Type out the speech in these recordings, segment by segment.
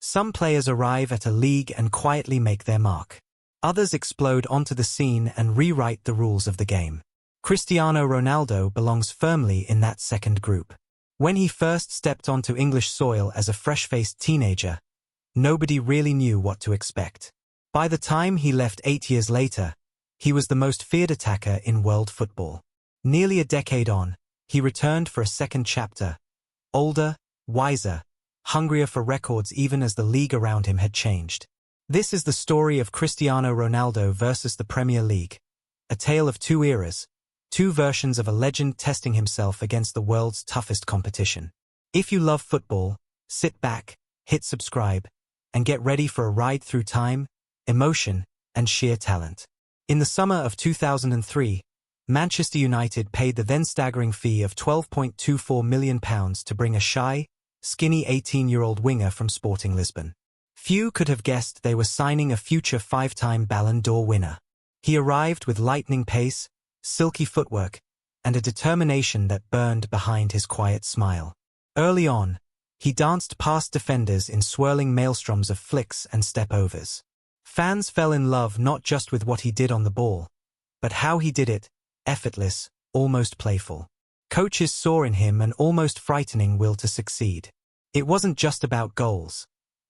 Some players arrive at a league and quietly make their mark. Others explode onto the scene and rewrite the rules of the game. Cristiano Ronaldo belongs firmly in that second group. When he first stepped onto English soil as a fresh-faced teenager, nobody really knew what to expect. By the time he left 8 years later, he was the most feared attacker in world football. Nearly a decade on, he returned for a second chapter, older, wiser, hungrier for records even as the league around him had changed. This is the story of Cristiano Ronaldo versus the Premier League, a tale of two eras, two versions of a legend testing himself against the world's toughest competition. If you love football, sit back, hit subscribe, and get ready for a ride through time, emotion, and sheer talent. In the summer of 2003, Manchester United paid the then staggering fee of £12.24 million to bring a shy, skinny 18-year-old winger from Sporting Lisbon. Few could have guessed they were signing a future 5-time Ballon d'Or winner. He arrived with lightning pace, silky footwork, and a determination that burned behind his quiet smile. Early on, he danced past defenders in swirling maelstroms of flicks and step-overs. Fans fell in love not just with what he did on the ball, but how he did it, effortless, almost playful. Coaches saw in him an almost frightening will to succeed. It wasn't just about goals.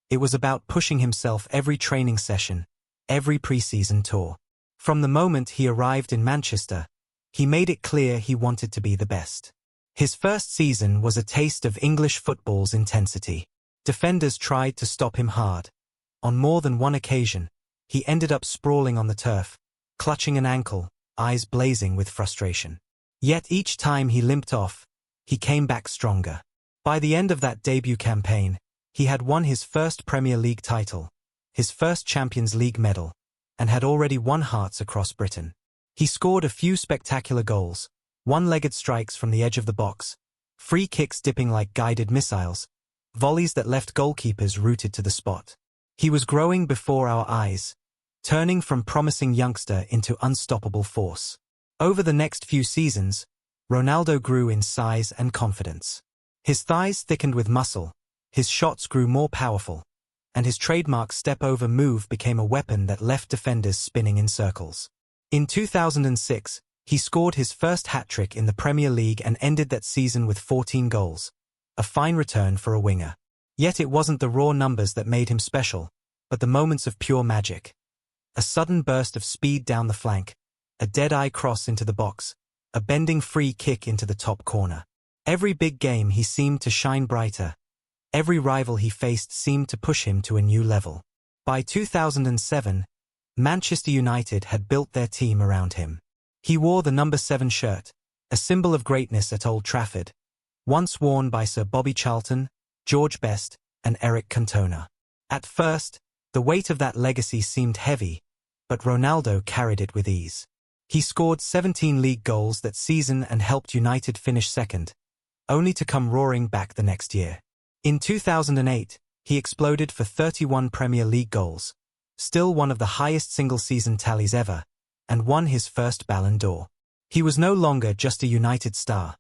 It was about pushing himself every training session, every preseason tour. From the moment he arrived in Manchester, he made it clear he wanted to be the best. His first season was a taste of English football's intensity. Defenders tried to stop him hard. On more than one occasion, he ended up sprawling on the turf, clutching an ankle, eyes blazing with frustration. Yet each time he limped off, he came back stronger. By the end of that debut campaign, he had won his first Premier League title, his first Champions League medal, and had already won hearts across Britain. He scored a few spectacular goals, one-legged strikes from the edge of the box, free kicks dipping like guided missiles, volleys that left goalkeepers rooted to the spot. He was growing before our eyes, turning from promising youngster into unstoppable force. Over the next few seasons, Ronaldo grew in size and confidence. His thighs thickened with muscle, his shots grew more powerful, and his trademark step-over move became a weapon that left defenders spinning in circles. In 2006, he scored his first hat-trick in the Premier League and ended that season with 14 goals, a fine return for a winger. Yet it wasn't the raw numbers that made him special, but the moments of pure magic. A sudden burst of speed down the flank, a dead-eye cross into the box, a bending free kick into the top corner. Every big game he seemed to shine brighter. Every rival he faced seemed to push him to a new level. By 2007, Manchester United had built their team around him. He wore the number 7 shirt, a symbol of greatness at Old Trafford, once worn by Sir Bobby Charlton, George Best, and Eric Cantona. At first, the weight of that legacy seemed heavy, but Ronaldo carried it with ease. He scored 17 league goals that season and helped United finish second, only to come roaring back the next year. In 2008, he exploded for 31 Premier League goals, still one of the highest single-season tallies ever, and won his first Ballon d'Or. He was no longer just a United star.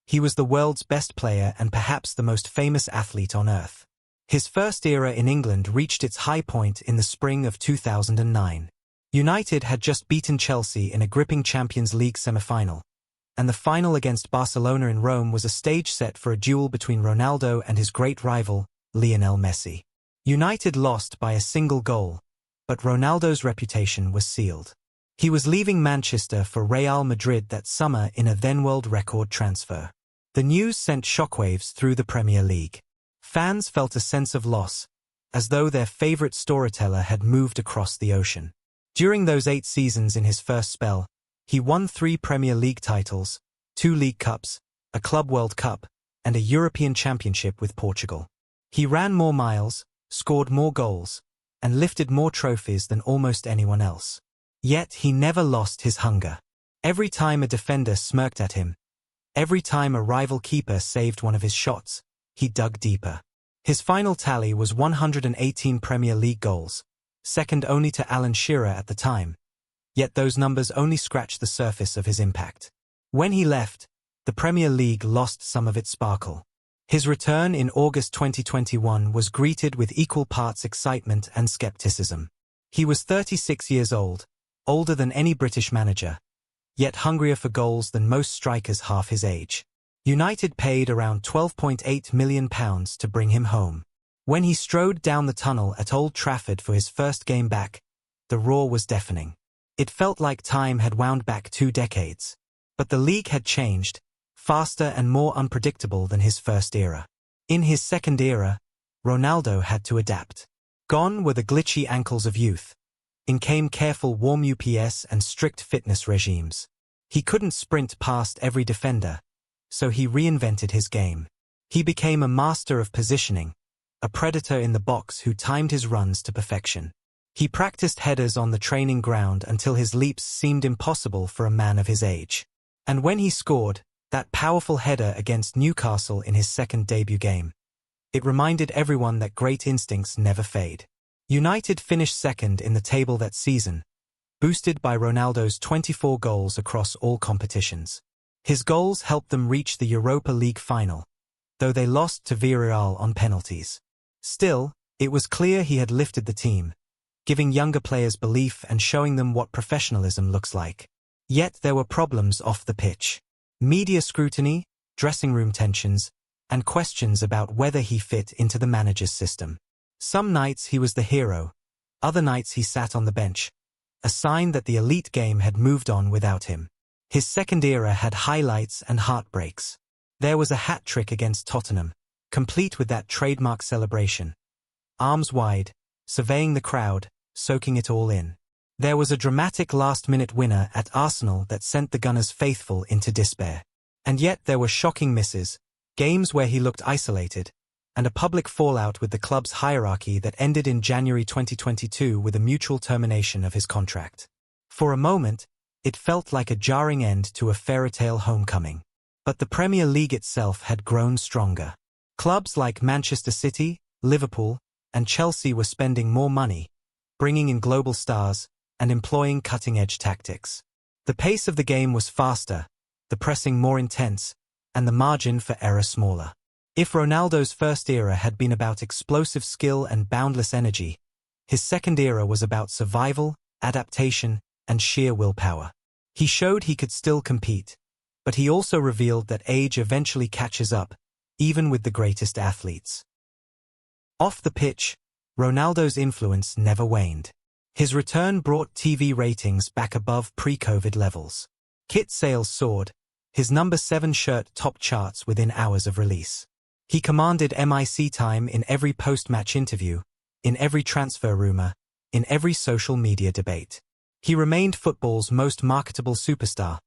He was the world's best player and perhaps the most famous athlete on earth. His first era in England reached its high point in the spring of 2009. United had just beaten Chelsea in a gripping Champions League semi-final, and the final against Barcelona in Rome was a stage set for a duel between Ronaldo and his great rival, Lionel Messi. United lost by a single goal, but Ronaldo's reputation was sealed. He was leaving Manchester for Real Madrid that summer in a then-world record transfer. The news sent shockwaves through the Premier League. Fans felt a sense of loss, as though their favorite storyteller had moved across the ocean. During those 8 seasons in his first spell, he won 3 Premier League titles, 2 League Cups, a Club World Cup, and a European Championship with Portugal. He ran more miles, scored more goals, and lifted more trophies than almost anyone else. Yet he never lost his hunger. Every time a defender smirked at him, every time a rival keeper saved one of his shots, he dug deeper. His final tally was 118 Premier League goals, second only to Alan Shearer at the time. Yet those numbers only scratched the surface of his impact. When he left, the Premier League lost some of its sparkle. His return in August 2021 was greeted with equal parts excitement and skepticism. He was 36 years old, older than any British manager, yet hungrier for goals than most strikers half his age. United paid around £12.8 million to bring him home. When he strode down the tunnel at Old Trafford for his first game back, the roar was deafening. It felt like time had wound back 2 decades. But the league had changed, faster and more unpredictable than his first era. In his second era, Ronaldo had to adapt. Gone were the glitchy ankles of youth. In came careful warm UPS and strict fitness regimes. He couldn't sprint past every defender, so he reinvented his game. He became a master of positioning, a predator in the box who timed his runs to perfection. He practiced headers on the training ground until his leaps seemed impossible for a man of his age. And when he scored that powerful header against Newcastle in his second debut game, it reminded everyone that great instincts never fade. United finished second in the table that season, boosted by Ronaldo's 24 goals across all competitions. His goals helped them reach the Europa League final, though they lost to Villarreal on penalties. Still, it was clear he had lifted the team, giving younger players belief and showing them what professionalism looks like. Yet there were problems off the pitch. Media scrutiny, dressing room tensions, and questions about whether he fit into the manager's system. Some nights he was the hero, other nights he sat on the bench, a sign that the elite game had moved on without him. His second era had highlights and heartbreaks. There was a hat-trick against Tottenham, complete with that trademark celebration. Arms wide, surveying the crowd, soaking it all in. There was a dramatic last-minute winner at Arsenal that sent the Gunners faithful into despair. And yet there were shocking misses, games where he looked isolated, and a public fallout with the club's hierarchy that ended in January 2022 with a mutual termination of his contract. For a moment, it felt like a jarring end to a fairy-tale homecoming. But the Premier League itself had grown stronger. Clubs like Manchester City, Liverpool, and Chelsea were spending more money, bringing in global stars, and employing cutting-edge tactics. The pace of the game was faster, the pressing more intense, and the margin for error smaller. If Ronaldo's first era had been about explosive skill and boundless energy, his second era was about survival, adaptation, and sheer willpower. He showed he could still compete, but he also revealed that age eventually catches up, even with the greatest athletes. Off the pitch, Ronaldo's influence never waned. His return brought TV ratings back above pre-COVID levels. Kit sales soared, his number 7 shirt topped charts within hours of release. He commanded mic time in every post-match interview, in every transfer rumor, in every social media debate. He remained football's most marketable superstar,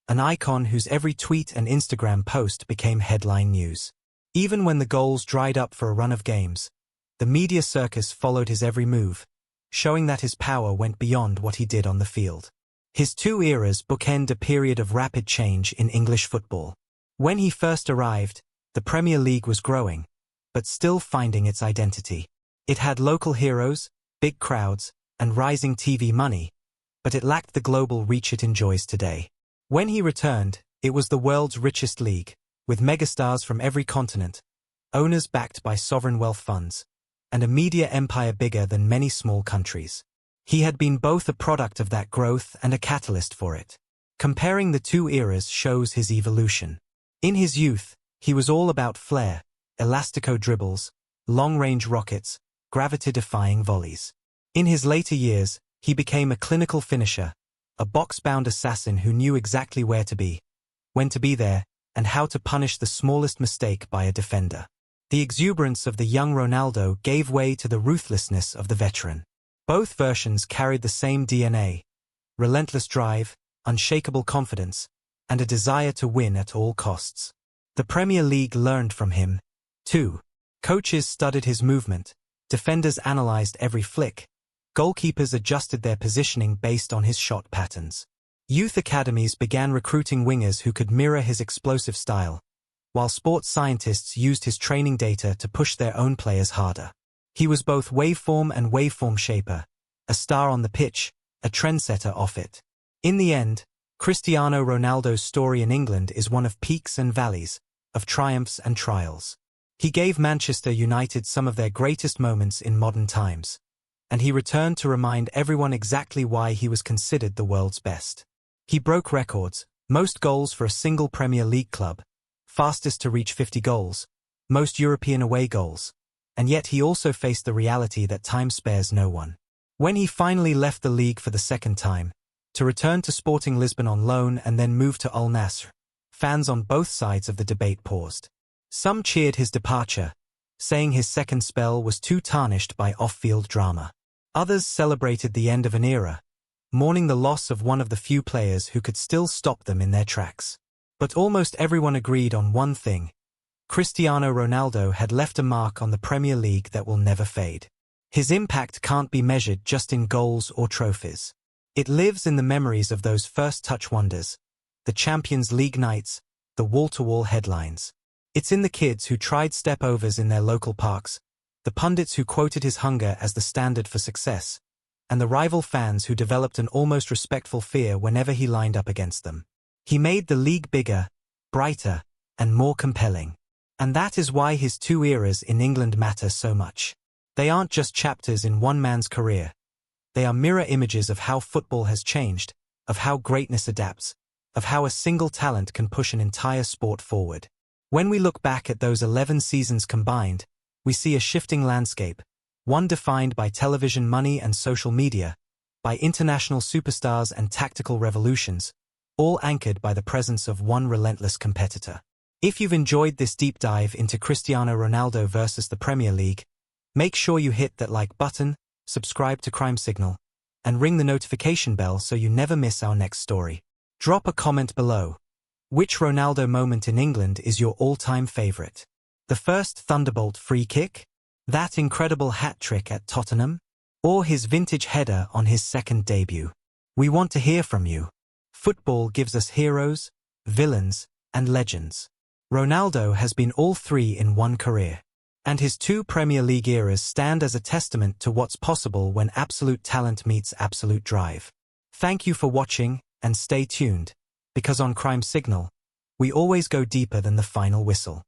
an icon whose every tweet and Instagram post became headline news. Even when the goals dried up for a run of games, the media circus followed his every move, showing that his power went beyond what he did on the field. His 2 eras bookend a period of rapid change in English football. When he first arrived, the Premier League was growing, but still finding its identity. It had local heroes, big crowds, and rising TV money, but it lacked the global reach it enjoys today. When he returned, it was the world's richest league, with megastars from every continent, owners backed by sovereign wealth funds, and a media empire bigger than many small countries. He had been both a product of that growth and a catalyst for it. Comparing the 2 eras shows his evolution. In his youth, he was all about flair, elastico dribbles, long-range rockets, gravity-defying volleys. In his later years, he became a clinical finisher, a box-bound assassin who knew exactly where to be, when to be there, and how to punish the smallest mistake by a defender. The exuberance of the young Ronaldo gave way to the ruthlessness of the veteran. Both versions carried the same DNA, relentless drive, unshakable confidence, and a desire to win at all costs. The Premier League learned from him, too. Coaches studied his movement, defenders analyzed every flick, goalkeepers adjusted their positioning based on his shot patterns. Youth academies began recruiting wingers who could mirror his explosive style, while sports scientists used his training data to push their own players harder. He was both waveform and waveform shaper, a star on the pitch, a trendsetter off it. In the end, Cristiano Ronaldo's story in England is one of peaks and valleys, of triumphs and trials. He gave Manchester United some of their greatest moments in modern times, and he returned to remind everyone exactly why he was considered the world's best. He broke records, most goals for a single Premier League club, fastest to reach 50 goals, most European away goals, and yet he also faced the reality that time spares no one. When he finally left the league for the second time, to return to Sporting Lisbon on loan and then move to Al Nassr, fans on both sides of the debate paused. Some cheered his departure, saying his second spell was too tarnished by off-field drama. Others celebrated the end of an era, mourning the loss of one of the few players who could still stop them in their tracks. But almost everyone agreed on one thing: Cristiano Ronaldo had left a mark on the Premier League that will never fade. His impact can't be measured just in goals or trophies. It lives in the memories of those first-touch wonders, the Champions League nights, the wall-to-wall headlines. It's in the kids who tried step-overs in their local parks, the pundits who quoted his hunger as the standard for success, and the rival fans who developed an almost respectful fear whenever he lined up against them. He made the league bigger, brighter, and more compelling. And that is why his two eras in England matter so much. They aren't just chapters in one man's career. They are mirror images of how football has changed, of how greatness adapts, of how a single talent can push an entire sport forward. When we look back at those 11 seasons combined, we see a shifting landscape, one defined by television money and social media, by international superstars and tactical revolutions, all anchored by the presence of one relentless competitor. If you've enjoyed this deep dive into Cristiano Ronaldo versus the Premier League, make sure you hit that like button, subscribe to Crime Signal, and ring the notification bell so you never miss our next story. Drop a comment below. Which Ronaldo moment in England is your all-time favorite? The first Thunderbolt free kick? That incredible hat-trick at Tottenham? Or his vintage header on his second debut? We want to hear from you. Football gives us heroes, villains, and legends. Ronaldo has been all three in one career, and his two Premier League eras stand as a testament to what's possible when absolute talent meets absolute drive. Thank you for watching, and stay tuned, because on Crime Signal, we always go deeper than the final whistle.